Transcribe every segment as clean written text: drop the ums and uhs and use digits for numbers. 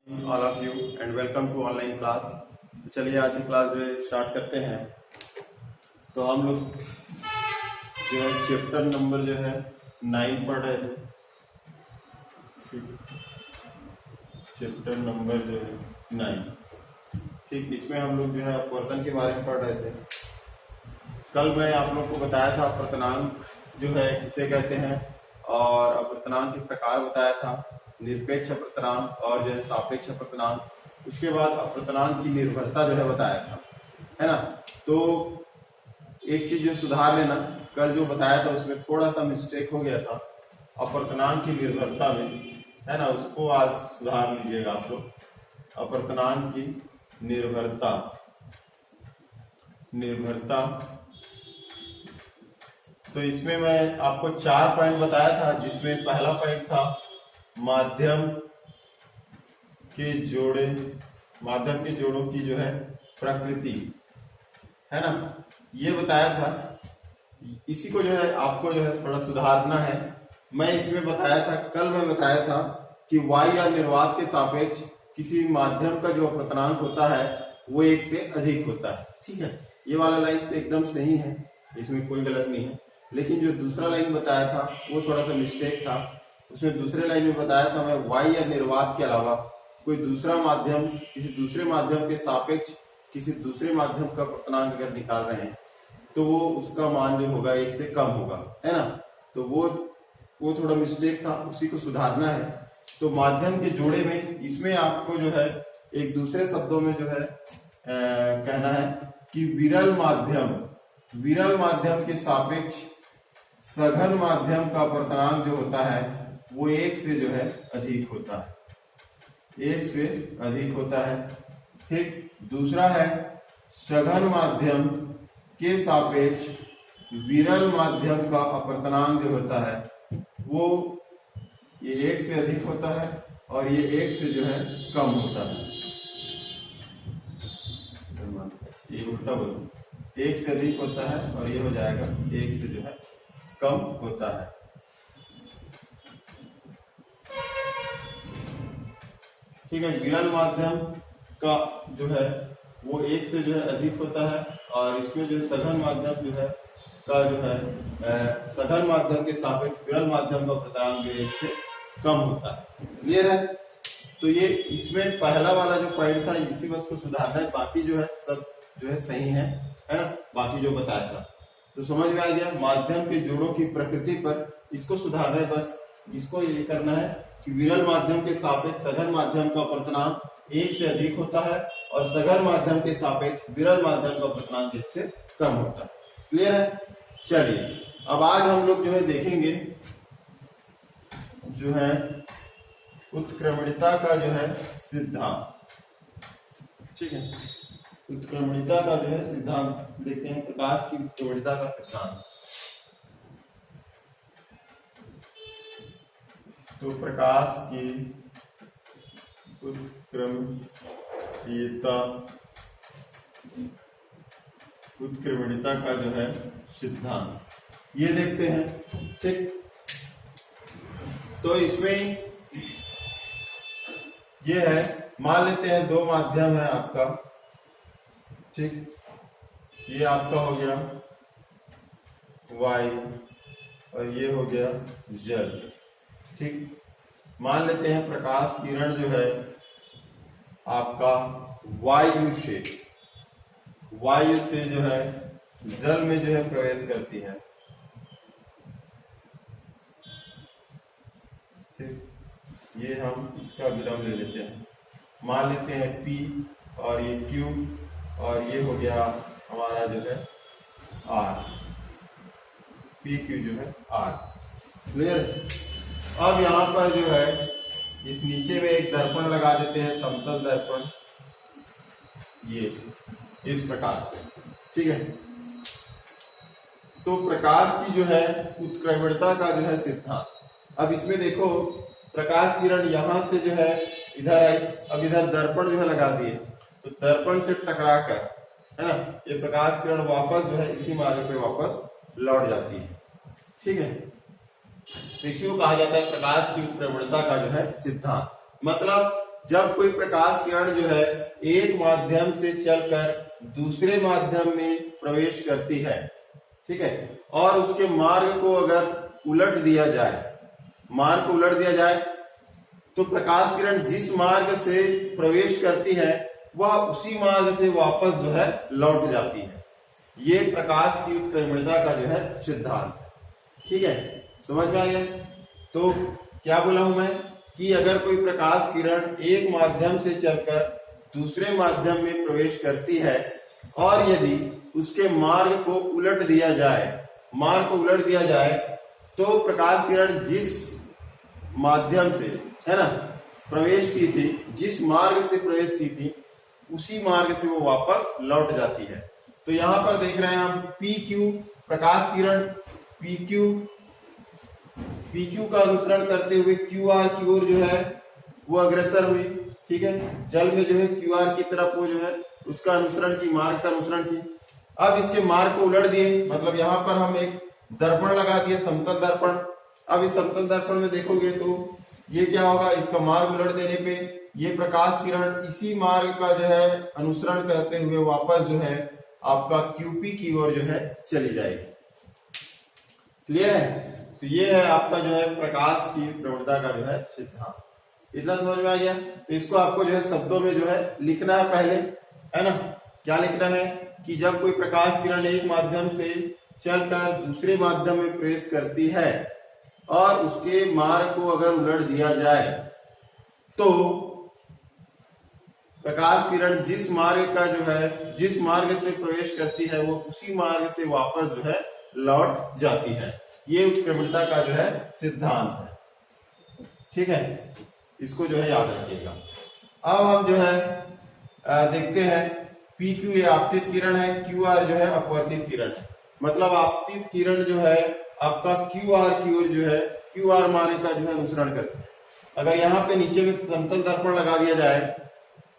All of you and welcome to online class. तो चलिए आज की क्लास जो है स्टार्ट करते हैं। तो हम लोग जो है चैप्टर नंबर जो है 9 पढ़ रहे थे। चैप्टर नंबर जो है 9, ठीक। इसमें हम लोग जो है अपवर्तन के बारे में पढ़ रहे थे। कल मैं आप लोग को बताया था अपवर्तनांक जो है किसे कहते हैं और अपवर्तनांक के प्रकार बताया था, निरपेक्ष अपवर्तनांक और जो है सापेक्ष अपवर्तनांक। उसके बाद अपवर्तनांक की निर्भरता जो है बताया था, है ना। तो एक चीज जो सुधार लेना, कल जो बताया था उसमें थोड़ा सा मिस्टेक हो गया था अपवर्तनांक की निर्भरता में, है ना। उसको आज सुधार लीजिएगा आप लोग। अपवर्तनांक की निर्भरता तो इसमें मैं आपको 4 पॉइंट बताया था, जिसमें पहला पॉइंट था माध्यम के जोड़ों की जो है प्रकृति, है ना, ये बताया था। इसी को जो है आपको जो है थोड़ा सुधारना है। मैं इसमें बताया था, कल मैं बताया था कि y या निर्वात के सापेक्ष किसी माध्यम का जो अपवर्तनांक होता है वो 1 से अधिक होता है, ठीक है। ये वाला लाइन तो एकदम सही है, इसमें कोई गलत नहीं है। लेकिन जो दूसरा लाइन बताया था वो थोड़ा सा मिस्टेक था। उसमें दूसरे लाइन में बताया था मैं y या निर्वात के अलावा कोई दूसरा माध्यम किसी दूसरे माध्यम के सापेक्ष किसी दूसरे माध्यम का अपवर्तनांक अगर निकाल रहे हैं तो वो उसका मान जो होगा 1 से कम होगा, है ना। तो वो थोड़ा मिस्टेक था, उसी को सुधारना है। तो माध्यम के जोड़े में इसमें आपको जो है एक दूसरे शब्दों में जो है कहना है कि विरल माध्यम के सापेक्ष सघन माध्यम का अपवर्तनांक जो होता है वो 1 से जो है अधिक होता है, 1 से अधिक होता है, ठीक। दूसरा है सघन माध्यम के सापेक्ष विरल माध्यम का अपवर्तनांक जो होता है वो ये 1 से अधिक होता है और ये 1 से जो है कम होता है। ये उल्टा बोलो, 1 से अधिक होता है और ये हो जाएगा 1 से जो है कम होता है। ठीक है, विरल माध्यम का जो है वो 1 से जो है अधिक होता है और इसमें जो सघन माध्यम जो है का जो है सघन माध्यम के सापेक्ष विरल माध्यम का अपवर्तनांक जो 1 से कम होता है। क्लियर है। तो ये इसमें पहला वाला जो पॉइंट था इसी बस को सुधारना है, बाकी जो है सब जो है सही है ना। बाकी जो बताया था तो समझ में आ गया। माध्यम के जोड़ों की प्रकृति पर इसको सुधारना है, बस इसको ये करना है कि विरल माध्यम के सापेक्ष सघन माध्यम का अपवर्तनांक 1 से अधिक होता है और सघन माध्यम के सापेक्ष विरल माध्यम का अपवर्तनांक 1 से कम होता है। क्लियर है। चलिए अब आज हम लोग जो है देखेंगे जो है उत्क्रमणिता का जो है सिद्धांत, ठीक है। उत्क्रमणिता का जो है सिद्धांत देखते हैं, प्रकाश की उत्क्रमणिता का सिद्धांत। तो प्रकाश की उत्क्रमणिता का जो है सिद्धांत ये देखते हैं, ठीक। तो इसमें ये है, मान लेते हैं 2 माध्यम है आपका, ठीक। ये आपका हो गया वायु और ये हो गया जल, ठीक। मान लेते हैं प्रकाश किरण जो है आपका वायु से जो है जल में जो है प्रवेश करती है, ठीक। ये हम इसका विलंब ले लेते हैं, मान लेते हैं P और ये Q और ये हो गया हमारा जो है R, PQ जो है R। क्लियर। अब यहाँ पर जो है इस नीचे में एक दर्पण लगा देते हैं, समतल दर्पण, ये इस प्रकार से, ठीक है। तो प्रकाश की जो है उत्क्रमणिता का जो है सिद्धांत। अब इसमें देखो प्रकाश किरण यहां से जो है इधर आई, अब इधर दर्पण जो है लगा दिए तो दर्पण से टकरा कर, है ना, ये प्रकाश किरण वापस जो है इसी मार्ग पे वापस लौट जाती है, ठीक है। इसी को कहा जाता है प्रकाश की उत्क्रमणिता का जो है सिद्धांत। मतलब जब कोई प्रकाश किरण जो है एक माध्यम से चलकर दूसरे माध्यम में प्रवेश करती है, ठीक है, और उसके मार्ग को अगर उलट दिया जाए, मार्ग को उलट दिया जाए तो प्रकाश किरण जिस मार्ग से प्रवेश करती है वह उसी मार्ग से वापस जो है लौट जाती है। ये प्रकाश की उत्क्रमणिता का जो है सिद्धांत है, ठीक है, समझ में आ गया। तो क्या बोला हूं मैं कि अगर कोई प्रकाश किरण एक माध्यम से चलकर दूसरे माध्यम में प्रवेश करती है और यदि उसके मार्ग को उलट दिया जाए, मार्ग को उलट दिया जाए तो प्रकाश किरण जिस माध्यम से, है ना, प्रवेश की थी, जिस मार्ग से प्रवेश की थी उसी मार्ग से वो वापस लौट जाती है। तो यहां पर देख रहे हैं हम PQ प्रकाश किरण PQ का अनुसरण करते हुए QR की ओर जो है वो अग्रसर हुई, ठीक है, जल में जो है QR की तरफ वो जो है उसका अनुसरण की, मार्ग का अनुसरण की। अब इसके मार्ग को उलट दिए, मतलब यहाँ पर हम एक दर्पण लगा दिए, समतल दर्पण। अब इस समतल दर्पण में देखोगे तो ये क्या होगा, इसका मार्ग उलट देने पे ये प्रकाश किरण इसी मार्ग का जो है अनुसरण करते हुए वापस जो है आपका QP की ओर जो है चली जाएगी। क्लियर है? तो ये है आपका जो है प्रकाश की प्रवणता का जो है सिद्धांत। इतना समझ में आ गया? तो इसको आपको जो है शब्दों में जो है लिखना है पहले, है ना। क्या लिखना है कि जब कोई प्रकाश किरण एक माध्यम से चलकर दूसरे माध्यम में प्रवेश करती है और उसके मार्ग को अगर उलट दिया जाए तो प्रकाश किरण जिस मार्ग का जो है, जिस मार्ग से प्रवेश करती है वो उसी मार्ग से वापस जो है लौट जाती है। ये उत्क्रमणिता का जो है सिद्धांत है, ठीक है, इसको जो है याद रखिएगा। अब हम जो है देखते हैं PQ ये आपतित किरण है, QR जो है अपवर्तित किरण है। मतलब आपतित किरण जो है आपका QR की ओर जो है QR मार्ग का जो है अनुसरण करती है। अगर यहाँ पे नीचे में समतल दर्पण लगा दिया जाए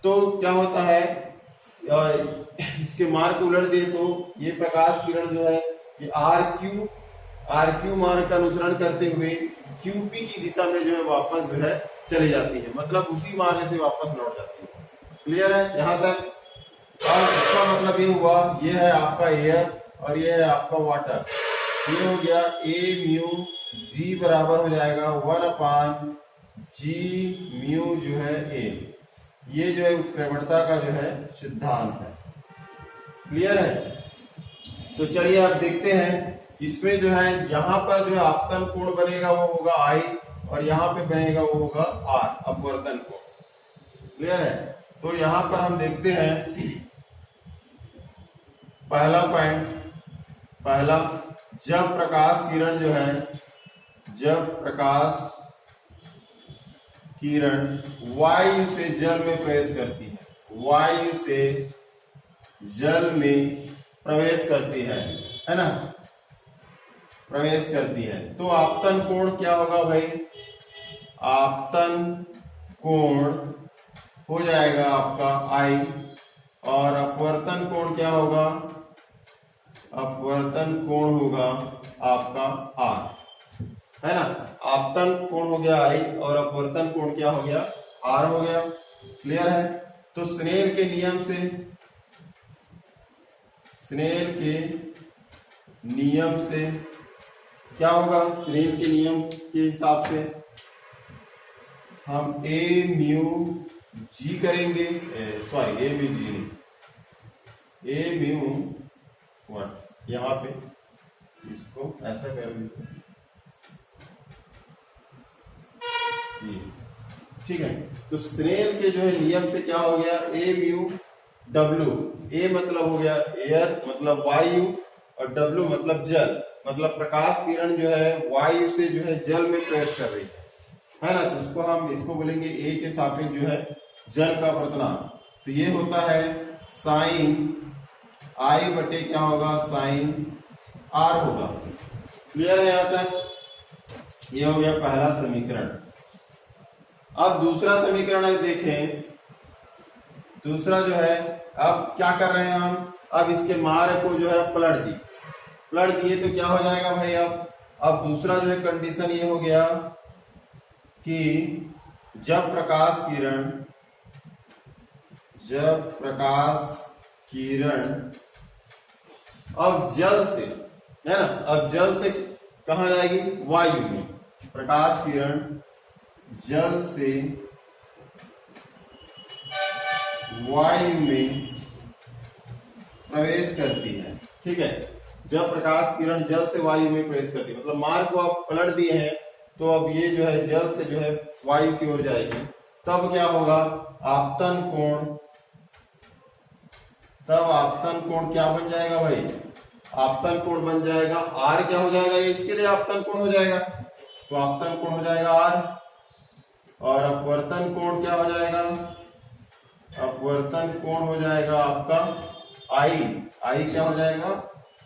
तो क्या होता है, इसके मार्ग को उलट दे तो ये प्रकाश किरण जो है ये RQ मार्ग का अनुसरण करते हुए QP की दिशा में जो है वापस जो है चली जाती है, मतलब उसी मार्ग से वापस लौट जाती है। क्लियर है यहाँ तक? और इसका मतलब ये हुआ, ये है आपका एयर और ये है आपका वाटर। ये हो गया A म्यू G बराबर हो जाएगा 1/G म्यू जो है A। ये जो है उत्क्रमणता का जो है सिद्धांत है। क्लियर है? तो चलिए आप देखते हैं इसमें जो है यहाँ पर जो आपतन कोण बनेगा वो होगा I और यहाँ पे बनेगा वो होगा R, अपवर्तन कोण। क्लियर है? तो यहाँ पर हम देखते हैं पहला पॉइंट, पहला, जब प्रकाश किरण जो है, जब प्रकाश किरण वायु से जल में प्रवेश करती है, वायु से जल में प्रवेश करती है ना, प्रवेश करती है तो आपतन कोण क्या होगा भाई? आपतन कोण हो जाएगा आपका I और अपवर्तन कोण क्या होगा? अपवर्तन कोण होगा आपका R, है ना। आपतन कोण हो गया I और अपवर्तन कोण क्या हो गया? R हो गया। क्लियर है? तो स्नेल के नियम से, स्नेल के नियम से क्या होगा? स्नेल के नियम के हिसाब से हम A म्यू G करेंगे, सॉरी A म्यू G नहीं, A म्यू वन, यहाँ पे इसको ऐसा कर देते, ठीक है। तो स्नेल के जो है नियम से क्या हो गया? A म्यू W, A मतलब हो गया एयर, मतलब वायु, और W मतलब जल, मतलब प्रकाश किरण जो है वायु से जो है जल में प्रवेश कर रही है ना। तो उसको हम इसको बोलेंगे A के सापेक्ष जो है जल का अपवर्तनांक। तो ये होता है साइन I बटे क्या होगा? साइन R होगा। क्लियर है यहाँ तक? ये हो गया पहला समीकरण। अब दूसरा समीकरण है, देखें दूसरा जो है, अब क्या कर रहे हैं हम? अब इसके मार्ग को जो है पलट दिए तो क्या हो जाएगा भाई? अब दूसरा जो है कंडीशन ये हो गया कि जब प्रकाश किरण जब प्रकाश किरण अब जल से, है ना, अब जल से कहाँ जाएगी, वायु में। प्रकाश किरण जल से वायु में प्रवेश करती है। ठीक है, जब प्रकाश किरण जल से वायु में प्रवेश करती है, मतलब मार्ग को आप पलट दिए हैं, तो अब ये जो है जल से जो है वायु की ओर जाएगी। तब क्या होगा, आपतन कोण, तब आपतन कोण क्या बन जाएगा भाई, आपतन कोण बन जाएगा आर। क्या हो जाएगा, ये इसके लिए आपतन कोण हो जाएगा, तो आपतन कोण हो जाएगा आर। और अपवर्तन कोण क्या हो जाएगा, अपवर्तन कोण हो जाएगा आपका आई। आई क्या हो जाएगा,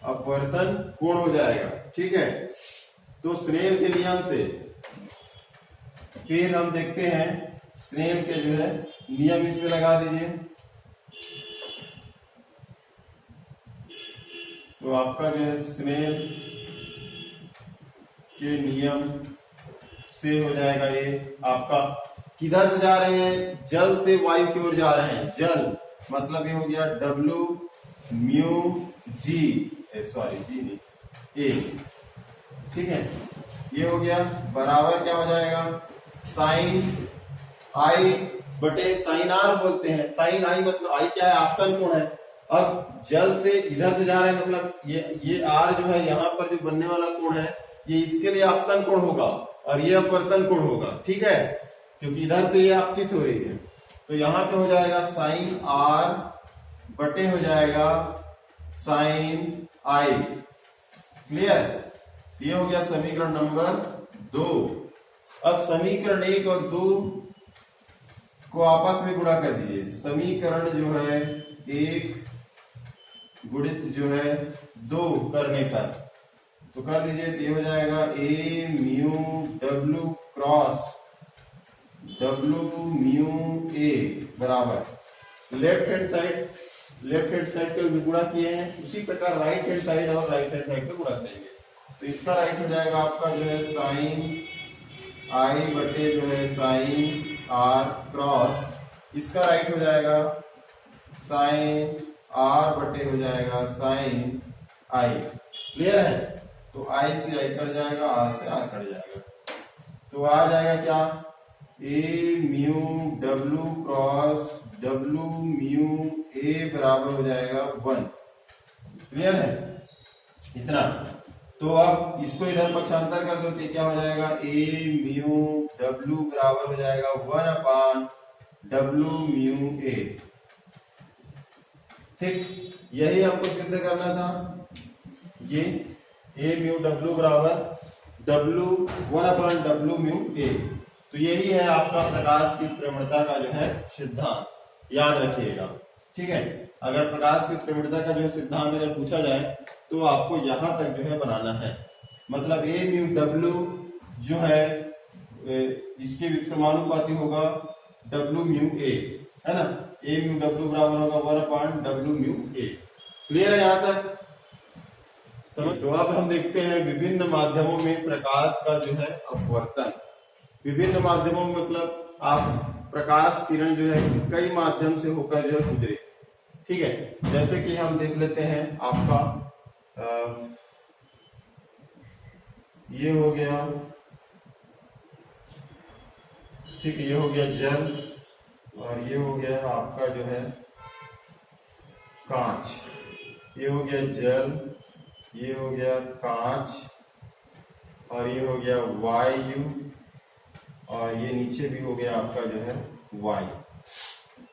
अपवर्तन कोण हो जाएगा। ठीक है, तो स्नेल के नियम से फिर हम देखते हैं, स्नेल के जो है नियम इसमें लगा दीजिए। तो आपका जो है स्नेल के नियम से हो जाएगा, ये आपका किधर से जा रहे हैं, जल से वायु की ओर जा रहे हैं। जल मतलब ये हो गया W म्यू जी, सॉरी जी नहीं, ए। ठीक है, ये हो गया बराबर क्या हो जाएगा, साइन आई बटे साइन आर बोलते हैं। साइन आई मतलब आई क्या है, आपतन कोण है। अब जल से इधर से जा रहे हैं, मतलब ये आर जो है यहाँ पर जो बनने वाला कोण है, ये इसके लिए आपतन कोण होगा और ये अपवर्तन कोण होगा। ठीक है, क्योंकि इधर से ये आपतित हो रही है, तो यहाँ पे हो जाएगा साइन आर बटे हो जाएगा साइन आई। क्लियर, ये हो गया समीकरण नंबर 2। अब समीकरण 1 और 2 को आपस में गुणा कर दीजिए। समीकरण जो है 1 गुणित जो है 2 करने पर, तो कर दीजिए, तो ये हो जाएगा A mu W cross W mu A बराबर लेफ्ट हैंड साइड को जो गुणा किए हैं, उसी प्रकार राइट हैंड साइड और राइट हैंड साइड को गुणा करेंगे। तो इसका राइट हो जाएगा आपका जो है साइन आई बटे जो है साइन आर क्रॉस, इसका राइट हो जाएगा साइन आर बटे हो जाएगा साइन आई। क्लियर है, तो आई से आई कट जाएगा, आर से आर कट जाएगा, तो आ जाएगा क्या, A mu W cross W mu A बराबर हो जाएगा 1। क्लियर है इतना। तो अब इसको इधर पक्षांतर कर दो, तो क्या हो जाएगा, ए म्यू डब्ल्यू बराबर हो जाएगा 1/W म्यू ए। ठीक, यही हमको सिद्ध करना था, ये ए म्यू डब्ल्यू बराबर W 1/W म्यू ए। तो यही है आपका प्रकाश की प्रवणता का जो है सिद्धांत, याद रखिएगा। ठीक है, अगर प्रकाश की प्रवणता का जो है सिद्धांत अगर पूछा जाए, तो आपको यहां तक जो है बनाना है। मतलब ए म्यू डब्ल्यू जो है इसके विक्रमानुपाती होगा W म्यू ए, है ना। ए म्यू डब्ल्यू बराबर होगा 1/W म्यू ए। क्लियर है यहाँ तक, समझ। तो अब हम देखते हैं विभिन्न माध्यमों में प्रकाश का जो है अपवर्तन। विभिन्न माध्यमों में मतलब आप प्रकाश किरण जो है कई माध्यम से होकर जो है गुजरे। ठीक है, जैसे कि हम देख लेते हैं आपका ये हो गया, ठीक है, ये हो गया जल, और ये हो गया आपका जो है कांच। ये हो गया जल, ये हो गया कांच, और ये हो गया वायु, और ये नीचे भी हो गया आपका जो है वायु।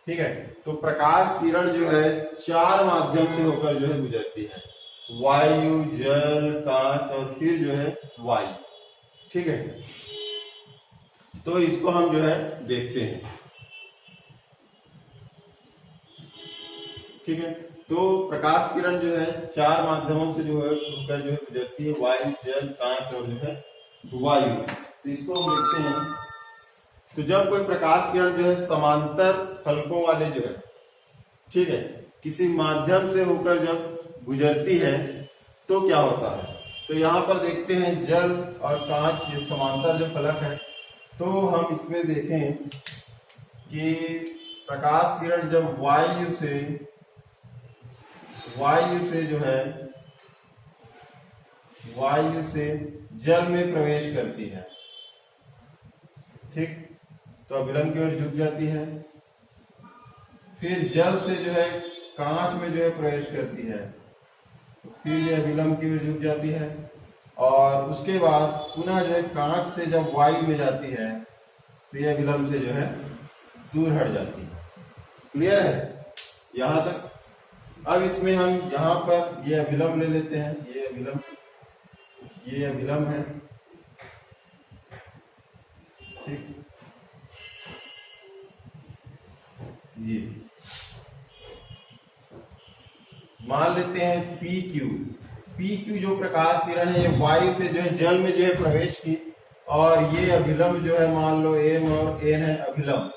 ठीक है, तो प्रकाश किरण जो है 4 माध्यम से होकर जो है गुजरती है, वायु, जल, कांच और फिर जो है वायु। ठीक है, तो इसको हम जो है देखते हैं। ठीक है, तो प्रकाश किरण जो है 4 माध्यमों से जो है होकर जो है गुजरती है, वायु, जल, कांच और जो है वायु। तो इसको हम देखते हैं। तो जब कोई प्रकाश किरण जो है समांतर फलकों वाले जो है, ठीक है, किसी माध्यम से होकर जब गुजरती है, तो क्या होता है। तो यहाँ पर देखते हैं जल और कांच, ये समांतर जो फलक है, तो हम इसमें देखें कि प्रकाश किरण जब वायु से जो है वायु से जल में प्रवेश करती है, ठीक, तो अभिलंब की ओर झुक जाती है। फिर जल से जो है कांच में जो है प्रवेश करती है, तो फिर ये अभिलंब की ओर झुक जाती है। और उसके बाद पुनः जो है कांच से जब वायु में जाती है तो ये अभिलंब से जो है दूर हट जाती है। क्लियर है यहां तक? अब इसमें हम यहां पर ये अभिलंब ले लेते हैं, ये अभिलंब है, ठीक, ये मान लेते हैं पी क्यू जो प्रकाश किरण है ये वायु से जो है जल में जो है प्रवेश की, और ये अभिलंब जो है मान लो एम और एन है अभिलंब,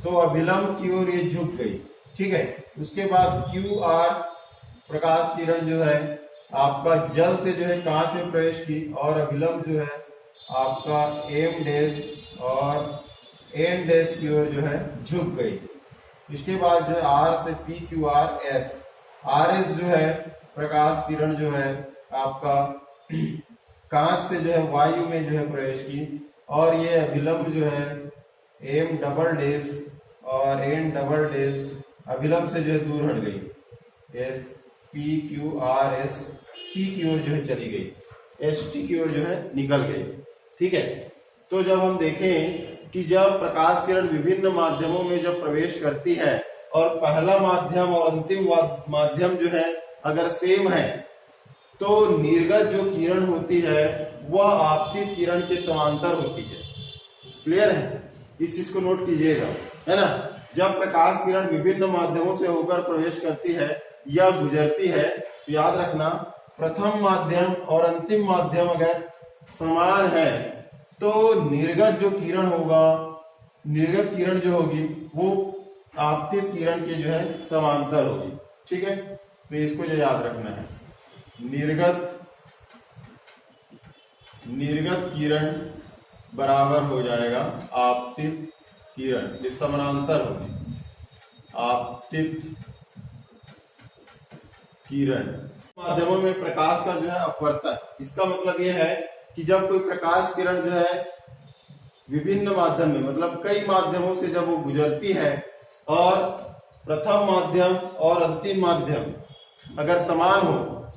तो अभिलंब की ओर ये झुक गई, ठीक है। उसके बाद क्यू आर प्रकाश किरण जो है आपका जल से जो है कांच में प्रवेश की, और अभिलंब जो है आपका एम डैश और एन डैश की ओर जो है झुक गई। इसके बाद जो है आर से पी क्यू आर एस जो है प्रकाश किरण जो है आपका कांच से जो है वायु में जो है प्रवेश की, और ये अभिलंब जो है एम डबल डैश और एन डबल डैश अभिलंब से जो है दूर हट गई, S P Q R S T की ओर जो है चली गई, एस टी की ओर जो है निकल गई, ठीक है। तो जब हम देखें कि जब प्रकाश किरण विभिन्न माध्यमों में जब प्रवेश करती है और पहला माध्यम और अंतिम माध्यम जो है अगर सेम है, तो निर्गत जो किरण होती है वह आपतित किरण के समांतर होती है। क्लियर है? इस चीज को नोट कीजिएगा, है ना। जब प्रकाश किरण विभिन्न माध्यमों से होकर प्रवेश करती है या गुजरती है, तो याद रखना प्रथम माध्यम और अंतिम माध्यम अगर समान है तो निर्गत जो किरण होगा, निर्गत किरण जो होगी वो आपतित किरण के जो है समांतर होगी, ठीक है। तो इसको जो याद रखना है, निर्गत किरण बराबर हो जाएगा आपतित किरण, ये समानांतर होगी, आपतित किरण। माध्यमों में प्रकाश का जो है अपवर्तन, इसका मतलब ये है कि जब कोई प्रकाश किरण जो है विभिन्न माध्यम में मतलब कई माध्यमों से जब वो गुजरती है और प्रथम माध्यम और अंतिम माध्यम अगर समान हो,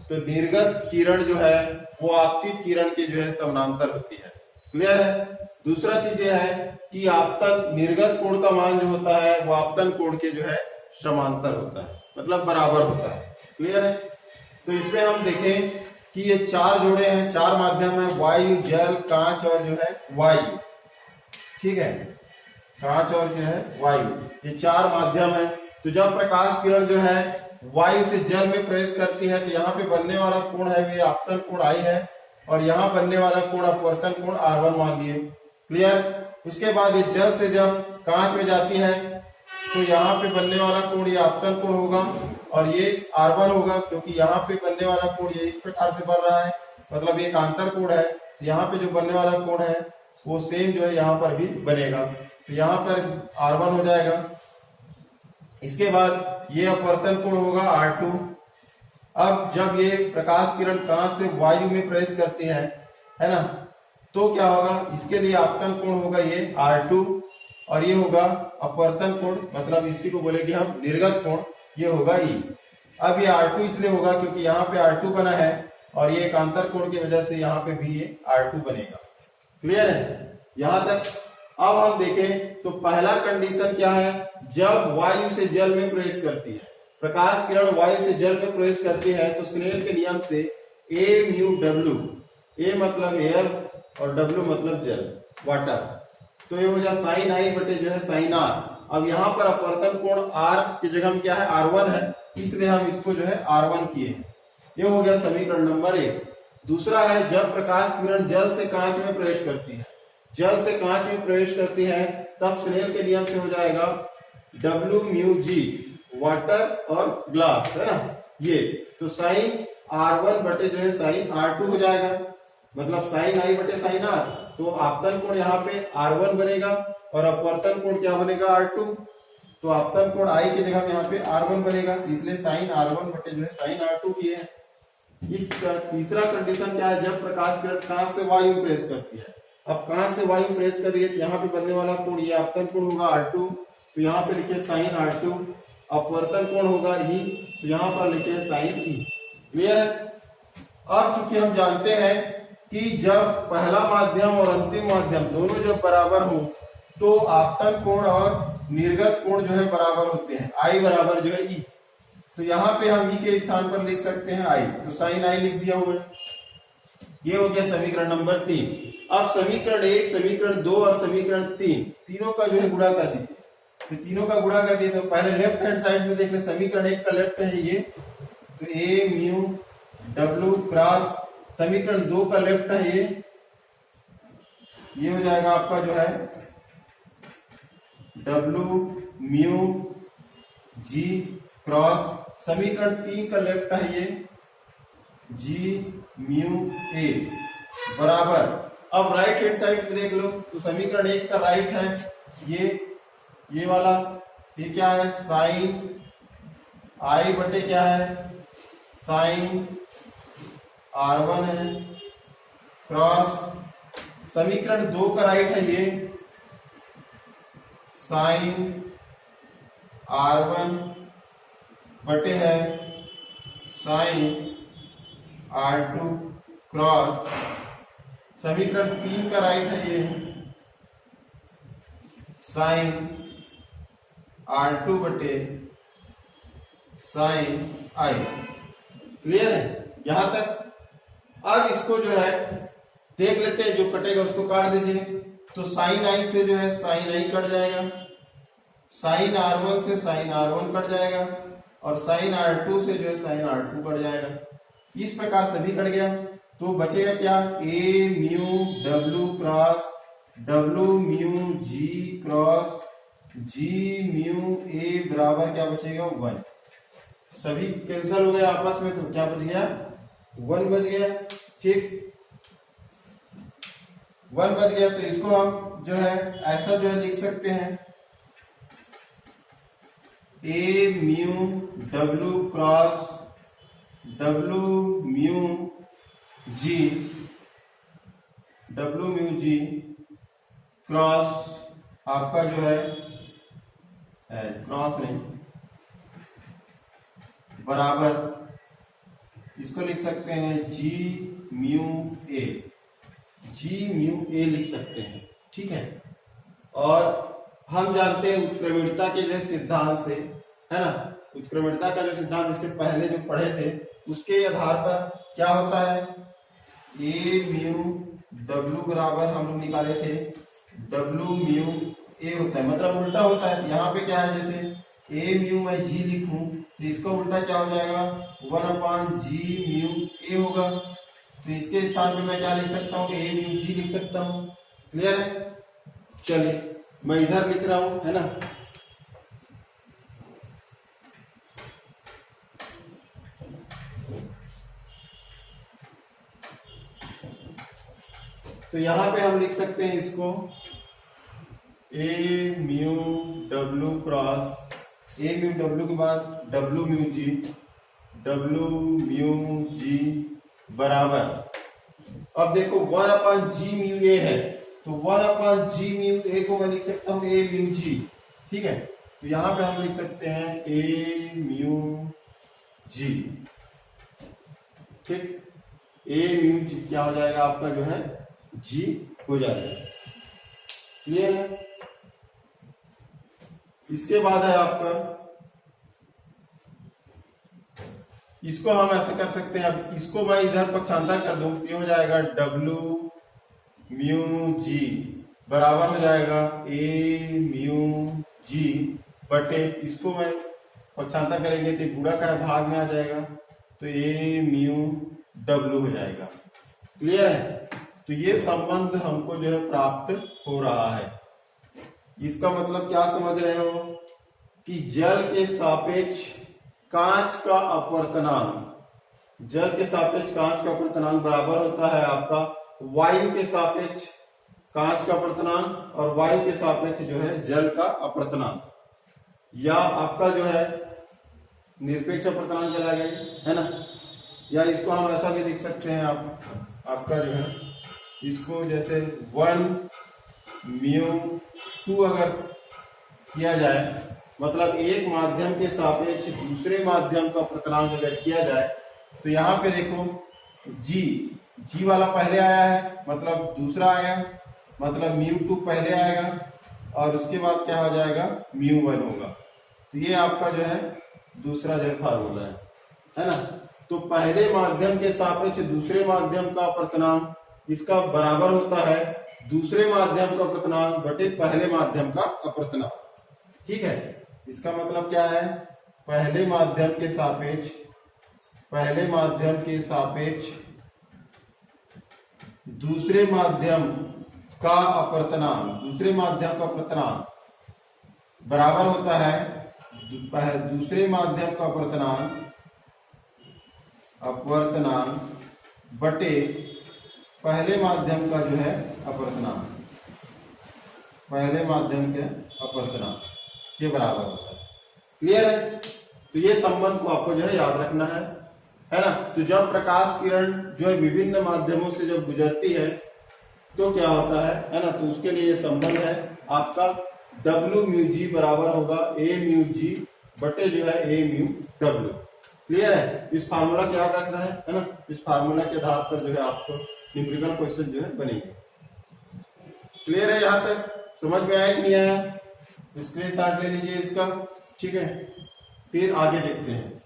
तो निर्गत किरण जो है वो आपतित किरण के जो है समानांतर होती है। क्लियर है? दूसरा चीज यह है कि आपतन निर्गत कोण का मान जो होता है वो आपतन कोण के जो है समांतर होता है, मतलब बराबर होता है। क्लियर है? तो इसमें हम देखें कि ये चार जोड़े हैं, चार माध्यम है, वायु, जल, कांच और जो है वायु, ठीक है, कांच और जो है वायु, ये चार माध्यम है। तो जब प्रकाश किरण जो है वायु से जल में प्रवेश करती है, तो यहाँ पे बनने वाला कोण है ये आपतन कोण आई है, और यहाँ बनने वाला कोण अपवर्तन कोण R1 मान लिए। क्लियर? उसके बाद ये जल से जब कांच में जाती है तो यहाँ पे बनने वाला कोण ये आपतन कोण होगा और ये R1 होगा, क्योंकि यहाँ पे बनने वाला कोण ये इस प्रकार से बन रहा है, मतलब एक अंतर कोण है। यहाँ पे जो बनने वाला कोण है वो सेम जो है यहाँ पर भी बनेगा, तो यहाँ पर R1 हो जाएगा। इसके बाद ये अपवर्तन कोण होगा R2। अब जब ये प्रकाश किरण कांच से वायु में प्रवेश करती है ना, तो क्या होगा, इसके लिए आपतन कोण होगा ये R2 और ये होगा अपवर्तन कोण, मतलब इसी को बोलेंगे हम निर्गत कोण, ये होगा E। अब ये R2 इसलिए होगा क्योंकि यहाँ पे R2 बना है और ये एकांतर कोण की वजह से यहाँ पे भी ये R2 बनेगा। क्लियर है यहाँ तक? अब हम देखें तो पहला कंडीशन क्या है, जब वायु से जल में प्रवेश करती है, प्रकाश किरण वायु से जल में प्रवेश करती है, तो स्नेल के नियम से A म्यू W, A मतलब एयर और W मतलब जल, वाटर, तो ये हो जाए साइन I बटे जो है साइन R। अब यहाँ पर अपवर्तन कोण R की जगह क्या है, R1 है, इसलिए हम इसको जो है R1 किए। ये हो गया समीकरण नंबर 1। दूसरा है, जब प्रकाश किरण जल से कांच में प्रवेश करती है, जल से कांच में प्रवेश करती है, तब स्नेल के नियम से हो जाएगा W म्यू G, वाटर और ग्लास, है ना, ये तो साइन R1 बटे जो है साइन R2 हो जाएगा, मतलब साइन I बटे साइन R। तो आपतन कोण यहाँ पे R1 बनेगा और अपवर्तन कोण क्या बनेगा, R2। तो आपतन कोण आई की जगह में यहाँ पे R1 बनेगा, इसलिए साइन R1 बटे जो है साइन R2 किए हैं। इसका तीसरा कंडीशन क्या है, जब प्रकाश किरण कांच से वायु प्रेस करती है। अब कांच से वायु प्रेस कर रही है तो यहाँ पे बनने वाला कोण ये आपतन कोण होगा R2, तो यहाँ पे लिखिए साइन R2। अपवर्तन कोण होगा E, तो यहाँ पर लिखिए साइन E। क्लियर है। अब चूंकि हम जानते हैं कि जब पहला माध्यम और अंतिम माध्यम दोनों जब बराबर हो तो आपतन कोण और निर्गत कोण जो है बराबर होते हैं, I बराबर जो है E। तो यहाँ पे हम E के स्थान पर लिख सकते हैं I, तो साइन I लिख दिया हुआ है। ये हो गया समीकरण नंबर 3। अब समीकरण 1, समीकरण 2 और समीकरण 3 तीनों का जो है गुणा कर दीजिए। तो तीनों का गुणा कर दिए तो पहले लेफ्ट हैंड साइड में देख ले, समीकरण 1 का लेफ्ट है ये, तो A म्यू W क्रॉस, समीकरण 2 का लेफ्ट है ये हो जाएगा आपका जो है W म्यू G क्रॉस, समीकरण 3 का लेफ्ट है ये G म्यू A बराबर। अब राइट हैंड साइड में देख लो, तो समीकरण 1 का राइट है ये वाला, ये क्या है साइन I बटे क्या है साइन R1 है क्रॉस, समीकरण 2 का राइट है ये साइन R1 बटे है साइन R2 क्रॉस, समीकरण 3 का राइट है ये साइन R2 बटे साइन I। क्लियर है यहां तक। अब इसको जो है देख लेते हैं, जो कटेगा उसको काट दीजिए। तो साइन I से जो है साइन I कट जाएगा, साइन R1 से साइन R1 कट जाएगा, और साइन R2 से जो है साइन R2 कट जाएगा। इस प्रकार सभी कट गया, तो बचेगा क्या A mu W cross W mu G cross G mu A बराबर क्या बचेगा 1। सभी कैंसिल हो गए आपस में, तो क्या बच गया 1 बच गया। ठीक 1 बच गया, तो इसको हम जो है ऐसा जो है लिख सकते हैं A mu W cross W mu G cross आपका जो है क्रॉस नहीं बराबर, इसको लिख सकते हैं G म्यू A लिख सकते हैं। ठीक है। और हम जानते हैं उत्क्रमणिकता के जो सिद्धांत से, है ना, उत्क्रमणिकता का जो सिद्धांत इससे पहले जो पढ़े थे उसके आधार पर क्या होता है, A म्यू W बराबर हम लोग निकाले थे W म्यू A होता है, मतलब उल्टा होता है। यहाँ पे क्या है, जैसे A म्यू मैं G लिखूं तो इसका उल्टा क्या हो जाएगा 1/G म्यू A होगा। तो इसके स्थान पे मैं क्या लिख सकता हूँ A म्यू G लिख सकता हूँ। क्लियर है। चलिए मैं इधर लिख रहा हूं, है ना। तो यहां पे हम लिख सकते हैं इसको A mu W cross, A mu W के बाद W म्यू G बराबर, अब देखो 1/G म्यू A है, तो 1/G म्यू A को मैं लिख सकता हूं A म्यू G। ठीक है। तो यहां पे हम लिख सकते हैं A म्यू G। ठीक, A म्यू G क्या हो जाएगा आपका जो है G हो जाएगा। क्लियर है। इसके बाद है आपका, इसको हम ऐसे कर सकते हैं, अब इसको मैं इधर पक्षांतर कर दूं तो हो जाएगा W म्यू G बराबर हो जाएगा A म्यू G बटे, इसको मैं पक्षांतर करेंगे तो गुणा का भाग में आ जाएगा, तो A म्यू W हो जाएगा। क्लियर है। तो ये संबंध हमको जो है प्राप्त हो रहा है। इसका मतलब क्या समझ रहे हो कि जल के सापेक्ष कांच का अपवर्तनांक, जल के सापेक्ष कांच का अपवर्तनांक बराबर होता है आपका वायु के सापेक्ष कांच का अपवर्तनांक और वायु के सापेक्ष जो है जल का अपवर्तनांक। या आपका जो है निरपेक्ष अपर्तनांक चला गया, है ना। या इसको हम ऐसा भी लिख सकते हैं, आपका जो है इसको जैसे 1μ2 अगर किया जाए, मतलब एक माध्यम के सापेक्ष दूसरे माध्यम का अपर्तनांक अगर किया जाए, तो यहाँ पे देखो जी वाला पहले आया है, मतलब दूसरा आया, मतलब μ2 पहले आएगा और उसके बाद क्या हो जाएगा, μ1 होगा। तो ये आपका जो है दूसरा जो है फार्मूला है ना। तो पहले माध्यम के सापेक्ष दूसरे माध्यम का अपर्तनांक इसका बराबर होता है दूसरे माध्यम का अपर्तनांक बटे पहले माध्यम का अपर्तनांक। ठीक है, इसका मतलब क्या है, पहले माध्यम के सापेक्ष दूसरे माध्यम का अपर्तनांक बराबर होता है दूसरे माध्यम का अपवर्तनांक बटे पहले माध्यम का जो है अपवर्तनांक, पहले माध्यम के अपवर्तनांक के बराबर होता है। क्लियर है? तो ये संबंध को आपको जो है याद रखना है ना। तो जब प्रकाश किरण जो है विभिन्न माध्यमों से जब गुजरती है तो क्या होता है ना। तो उसके लिए ये संबंध है आपका WμG बराबर होगा AμG बटे जो है AμW। क्लियर है? इस फार्मूला को याद रखना है ना। इस फार्मूला के आधार पर जो है आपको न्यूमेरिकल क्वेश्चन जो है बनेंगे। क्लियर है? यहाँ तक समझ में आया कि नहीं आया? स्क्रीनशॉट ले लीजिए इसका। ठीक है, फिर आगे देखते हैं।